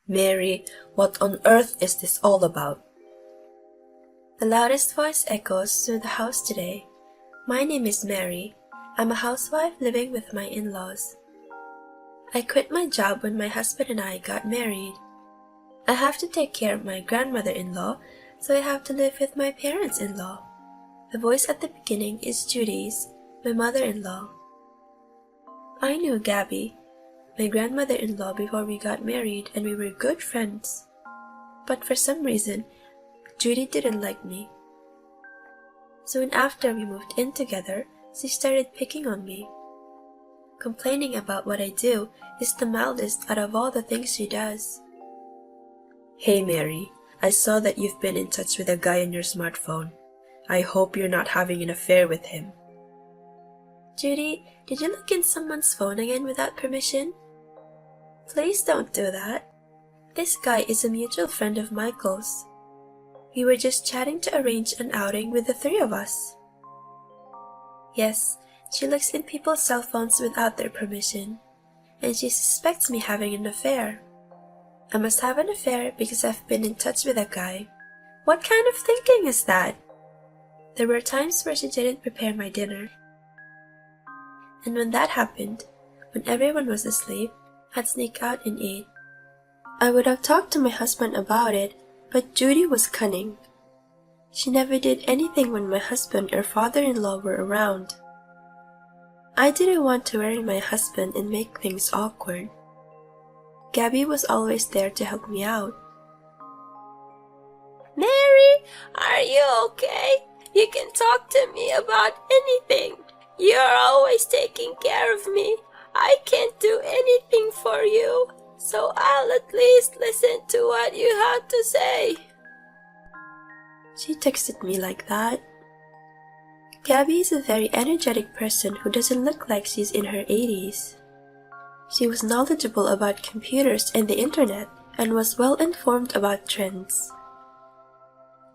Mary, what on earth is this all about? The loudest voice echoes through the house today. My name is Mary. I'm a housewife living with my in-laws. I quit my job when my husband and I got married. I have to take care of my grandmother-in-law, so I have to live with my parents-in-law. The voice at the beginning is Judy's, my mother-in-law. I knew Gabby, my grandmother-in-law, before we got married, and we were good friends. But for some reason, Judy didn't like me. Soon after we moved in together, she started picking on me. Complaining about what I do is the mildest out of all the things she does. Hey Mary, I saw that you've been in touch with a guy on your smartphone. I hope you're not having an affair with him. Judy, did you look in someone's phone again without permission? Please don't do that. This guy is a mutual friend of Michael's. We were just chatting to arrange an outing with the three of us. Yes, she looks in people's cell phones without their permission, and she suspects me having an affair. I must have an affair because I've been in touch with a guy. What kind of thinking is that? There were times where she didn't prepare my dinner. And when that happened, when everyone was asleep, I'd sneak out and eat. I would have talked to my husband about it, but Judy was cunning. She never did anything when my husband or father-in-law were around. I didn't want to worry my husband and make things awkward. Gabby was always there to help me out. Mary, are you okay? You can talk to me about anything. You're always taking care of me. I can't do anything for you, so I'll at least listen to what you have to say. She texted me like that. Gabby is a very energetic person who doesn't look like she's in her 80s. She was knowledgeable about computers and the internet and was well informed about trends.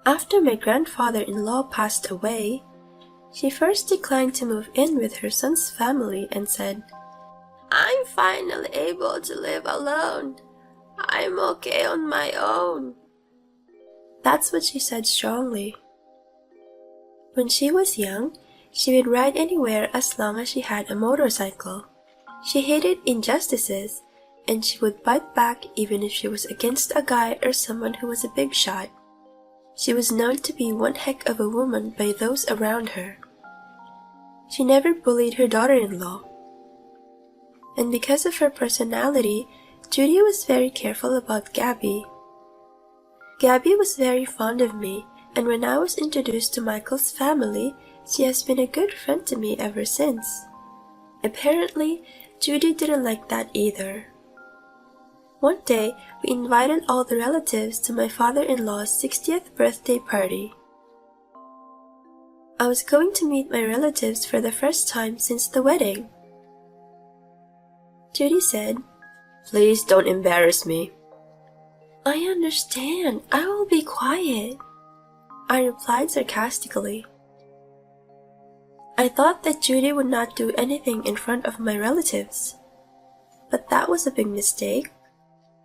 After my grandfather-in-law passed away, she first declined to move in with her son's family and said, I'm finally able to live alone. I'm okay on my own. That's what she said strongly. When she was young, she would ride anywhere as long as she had a motorcycle. She hated injustices, and she would bite back even if she was against a guy or someone who was a big shot. She was known to be one heck of a woman by those around her. She never bullied her daughter-in-law. And because of her personality, Judy was very careful about Gabby. Gabby was very fond of me, and when I was introduced to Michael's family, she has been a good friend to me ever since. Apparently, Judy didn't like that either. One day, we invited all the relatives to my father-in-law's 60th birthday party. I was going to meet my relatives for the first time since the wedding. Judy said, Please don't embarrass me. I understand. I will be quiet, I replied sarcastically. I thought that Judy would not do anything in front of my relatives. But that was a big mistake.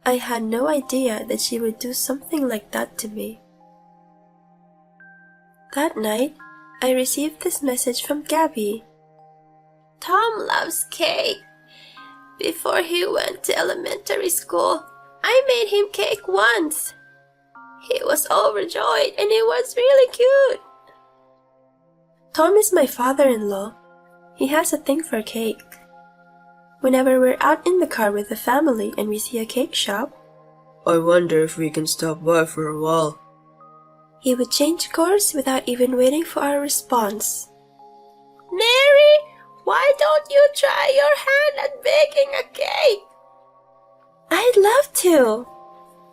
I had no idea that she would do something like that to me. That night, I received this message from Gabby. Tom loves cake. Before he went to elementary school, I made him cake once. He was overjoyed and it was really cute. Tom is my father-in-law. He has a thing for cake. Whenever we're out in the car with the family and we see a cake shop, I wonder if we can stop by for a while. He would change course without even waiting for our response. Mary, why don't you try your hand at baking a cake? I'd love to.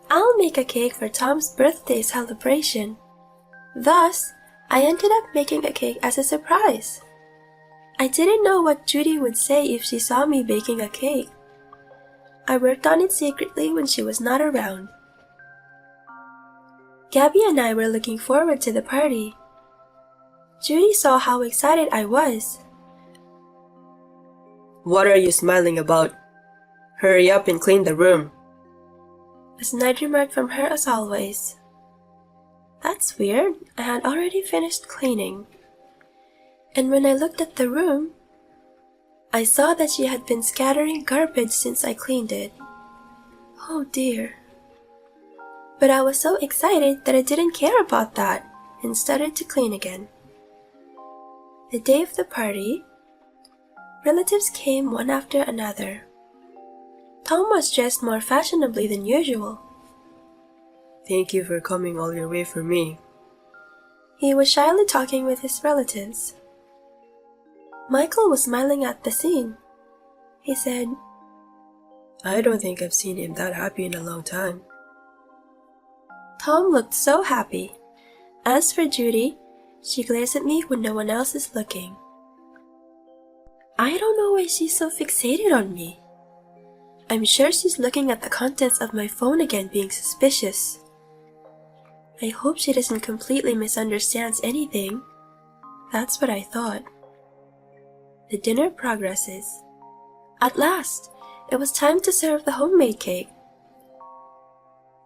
I'll make a cake for Tom's birthday celebration. Thus, I ended up making a cake as a surprise. I didn't know what Judy would say if she saw me baking a cake. I worked on it secretly when she was not around. Gabby and I were looking forward to the party. Judy saw how excited I was. What are you smiling about? Hurry up and clean the room. A snide remark from her as always. That's weird. I had already finished cleaning. And when I looked at the room, I saw that she had been scattering garbage since I cleaned it. Oh dear. But I was so excited that I didn't care about that and started to clean again. The day of the party, relatives came one after another. Tom was dressed more fashionably than usual. Thank you for coming all your way for me. He was shyly talking with his relatives. Michael was smiling at the scene. He said, I don't think I've seen him that happy in a long time. Tom looked so happy. As for Judy, she glares at me when no one else is looking. I don't know why she's so fixated on me. I'm sure she's looking at the contents of my phone again, being suspicious. I hope she doesn't completely misunderstands anything. That's what I thought. The dinner progresses. At last, it was time to serve the homemade cake.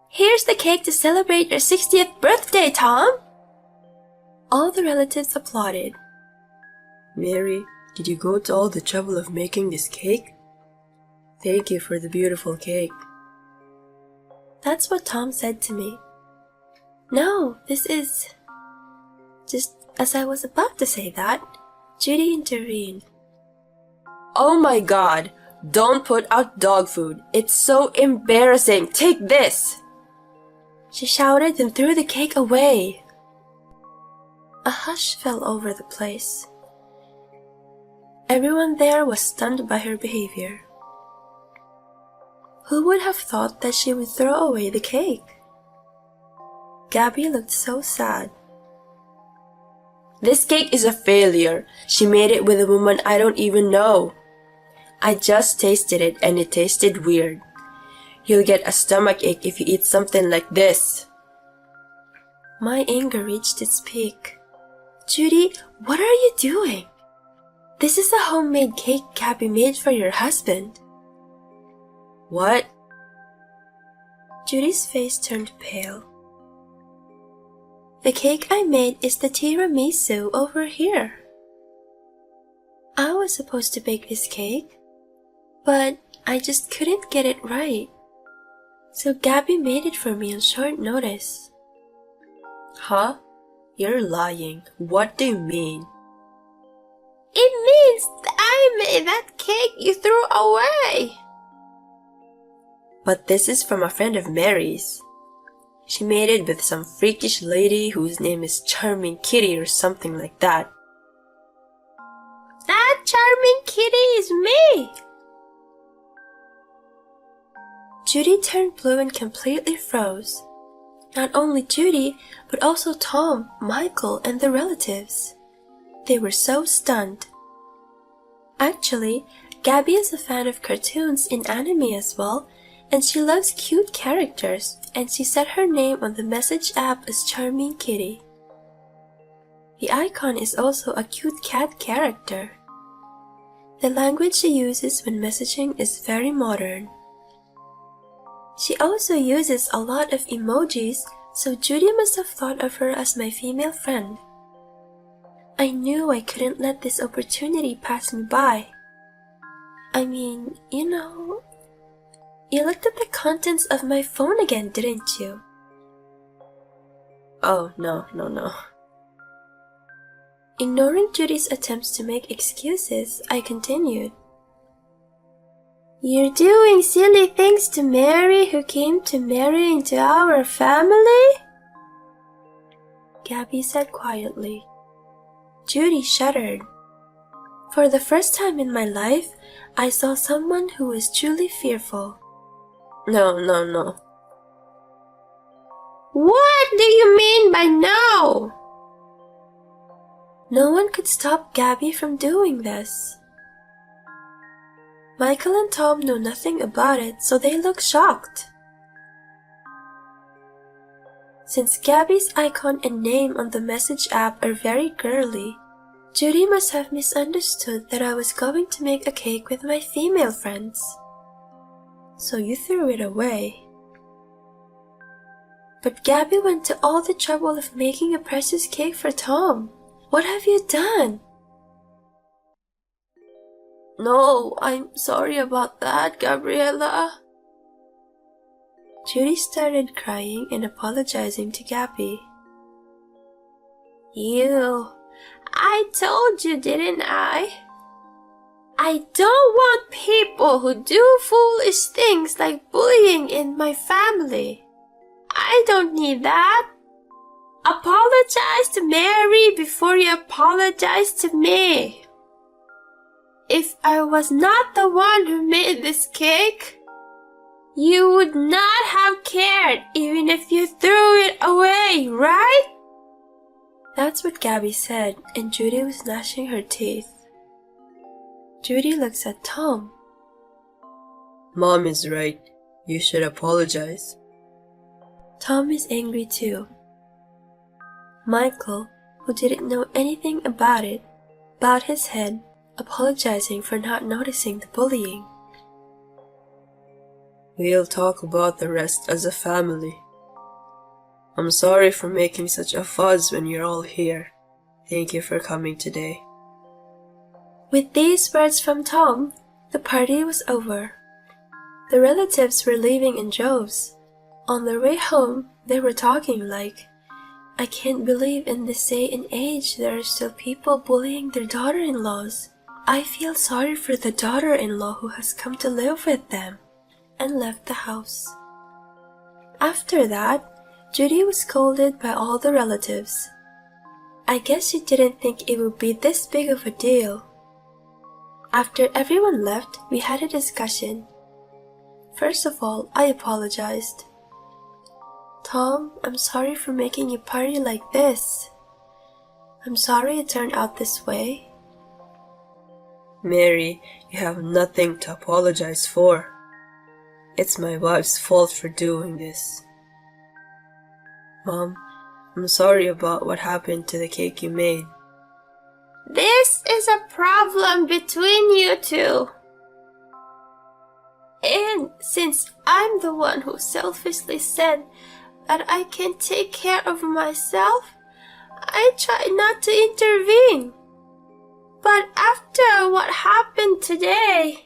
Here's the cake to celebrate your 60th birthday, Tom! All the relatives applauded. Mary, did you go to all the trouble of making this cake? Thank you for the beautiful cake. That's what Tom said to me. No, this is... Just as I was about to say that, Judy intervened. Oh my God! Don't put out dog food. It's so embarrassing. Take this! She shouted and threw the cake away. A hush fell over the place. Everyone there was stunned by her behavior. Who would have thought that she would throw away the cake? Gabby looked so sad. This cake is a failure. She made it with a woman I don't even know. I just tasted it and it tasted weird. You'll get a stomachache if you eat something like this. My anger reached its peak. Judy, what are you doing? This is a homemade cake Gabby made for your husband. What? Judy's face turned pale. The cake I made is the tiramisu over here. I was supposed to bake this cake, but I just couldn't get it right. So Gabby made it for me on short notice. Huh? You're lying. What do you mean? It means that I made that cake you threw away. But this is from a friend of Mary's. She made it with some freakish lady whose name is Charming Kitty or something like that. That Charming Kitty is me. Judy turned blue and completely froze. Not only Judy, but also Tom, Michael, and the relatives. They were so stunned. Actually, Gabby is a fan of cartoons in anime as well, and she loves cute characters, and she set her name on the message app as Charming Kitty. The icon is also a cute cat character. The language she uses when messaging is very modern. She also uses a lot of emojis, so Judy must have thought of her as my female friend. I knew I couldn't let this opportunity pass me by. I mean, you looked at the contents of my phone again, didn't you? Oh, no. Ignoring Judy's attempts to make excuses, I continued. You're doing silly things to Mary, who came to marry into our family? Gabby said quietly. Judy shuddered. For the first time in my life, I saw someone who was truly fearful. No. What do you mean by no? No one could stop Gabby from doing this. Michael and Tom knew nothing about it, so they looked shocked. Since Gabby's icon and name on the message app are very girly, Judy must have misunderstood that I was going to make a cake with my female friends. So you threw it away. But Gabby went to all the trouble of making a precious cake for Tom. What have you done? No, I'm sorry about that, Gabriella. Judy started crying and apologizing to Gabby. I told you, didn't I? I don't want people who do foolish things like bullying in my family. I don't need that. Apologize to Mary before you apologize to me. If I was not the one who made this cake, you would not have cared even if you threw it away, right? That's what Gabby said, and Judy was gnashing her teeth. Judy looks at Tom. Mom is right. You should apologize. Tom is angry too. Michael, who didn't know anything about it, bowed his head, apologizing for not noticing the bullying. We'll talk about the rest as a family. I'm sorry for making such a fuss when you're all here. Thank you for coming today. With these words from Tom, the party was over. The relatives were leaving in droves. On their way home, they were talking like, I can't believe in this day and age there are still people bullying their daughter-in-laws. I feel sorry for the daughter-in-law who has come to live with them, and left the house. After that, Judy was scolded by all the relatives. I guess she didn't think it would be this big of a deal. After everyone left, we had a discussion. First of all, I apologized. Tom, I'm sorry for making you party like this. I'm sorry it turned out this way. Mary, you have nothing to apologize for. It's my wife's fault for doing this. Mom, I'm sorry about what happened to the cake you made. This is a problem between you two. And since I'm the one who selfishly said that I can take care of myself, I try not to intervene. But after what happened today...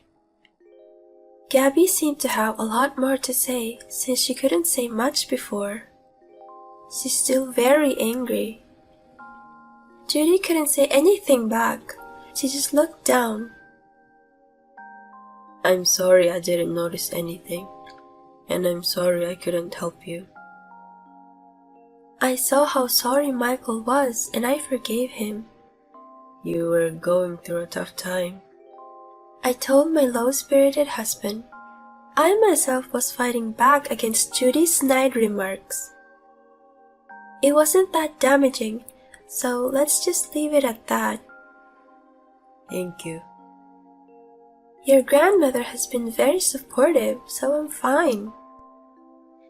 Gabby seemed to have a lot more to say since she couldn't say much before. She's still very angry. Judy couldn't say anything back. She just looked down. I'm sorry I didn't notice anything, and I'm sorry I couldn't help you. I saw how sorry Michael was, and I forgave him. You were going through a tough time. I told my low-spirited husband. I myself was fighting back against Judy's snide remarks. It wasn't that damaging, so let's just leave it at that. Thank you. Your grandmother has been very supportive, so I'm fine.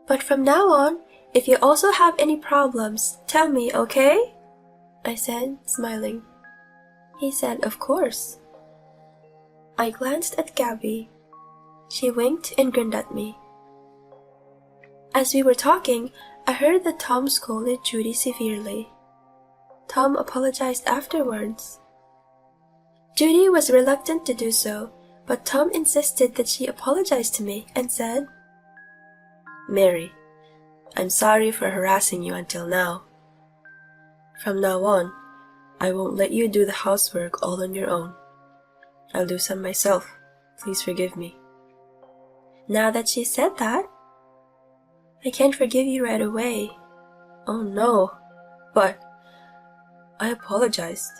But from now on, if you also have any problems, tell me, okay? I said, smiling. He said, of course. I glanced at Gabby. She winked and grinned at me. As we were talking, I heard that Tom scolded Judy severely. Tom apologized afterwards. Judy was reluctant to do so, but Tom insisted that she apologize to me and said, Mary, I'm sorry for harassing you until now. From now on, I won't let you do the housework all on your own. I'll do some myself. Please forgive me. Now that she said that, I can't forgive you right away. Oh no, but I apologized.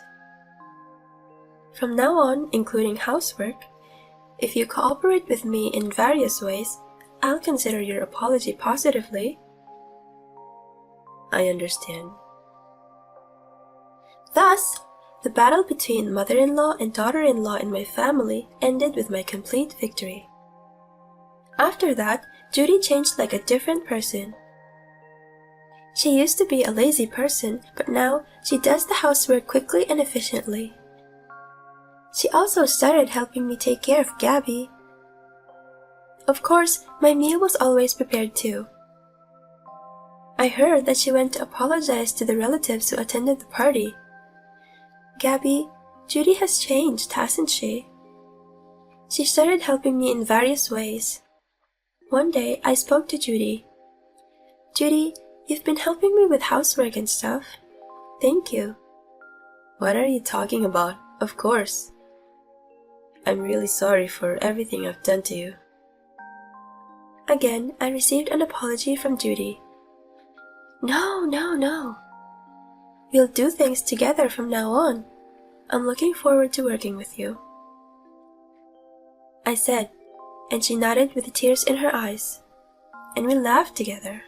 From now on, including housework, if you cooperate with me in various ways, I'll consider your apology positively. I understand. Thus, the battle between mother-in-law and daughter-in-law in my family ended with my complete victory. After that, Judy changed like a different person. She used to be a lazy person, but now she does the housework quickly and efficiently. She also started helping me take care of Gabby. Of course, my meal was always prepared too. I heard that she went to apologize to the relatives who attended the party. Gabby, Judy has changed, hasn't she? She started helping me in various ways. One day, I spoke to Judy. Judy, you've been helping me with housework and stuff. Thank you. What are you talking about? Of course. I'm really sorry for everything I've done to you. Again, I received an apology from Judy. No. We'll do things together from now on. I'm looking forward to working with you. I said, and she nodded with tears in her eyes, and we laughed together.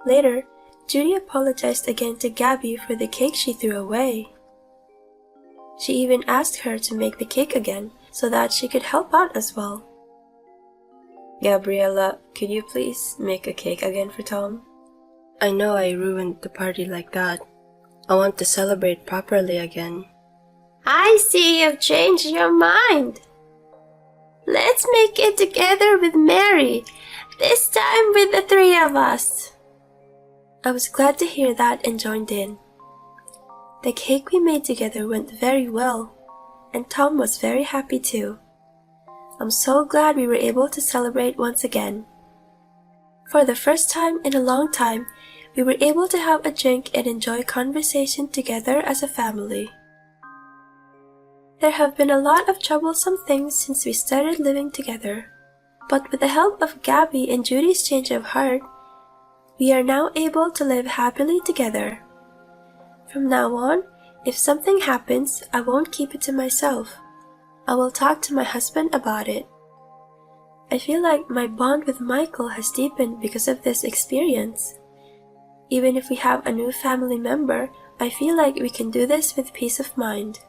Later, Judy apologized again to Gabby for the cake she threw away. She even asked her to make the cake again so that she could help out as well. Gabriella, could you please make a cake again for Tom? I know I ruined the party like that. I want to celebrate properly again. I see you've changed your mind. Let's make it together with Mary, this time with the three of us. I was glad to hear that and joined in. The cake we made together went very well, and Tom was very happy too. I'm so glad we were able to celebrate once again. For the first time in a long time, we were able to have a drink and enjoy conversation together as a family. There have been a lot of troublesome things since we started living together, but with the help of Gabby and Judy's change of heart, we are now able to live happily together. From now on, if something happens, I won't keep it to myself. I will talk to my husband about it. I feel like my bond with Michael has deepened because of this experience. Even if we have a new family member, I feel like we can do this with peace of mind.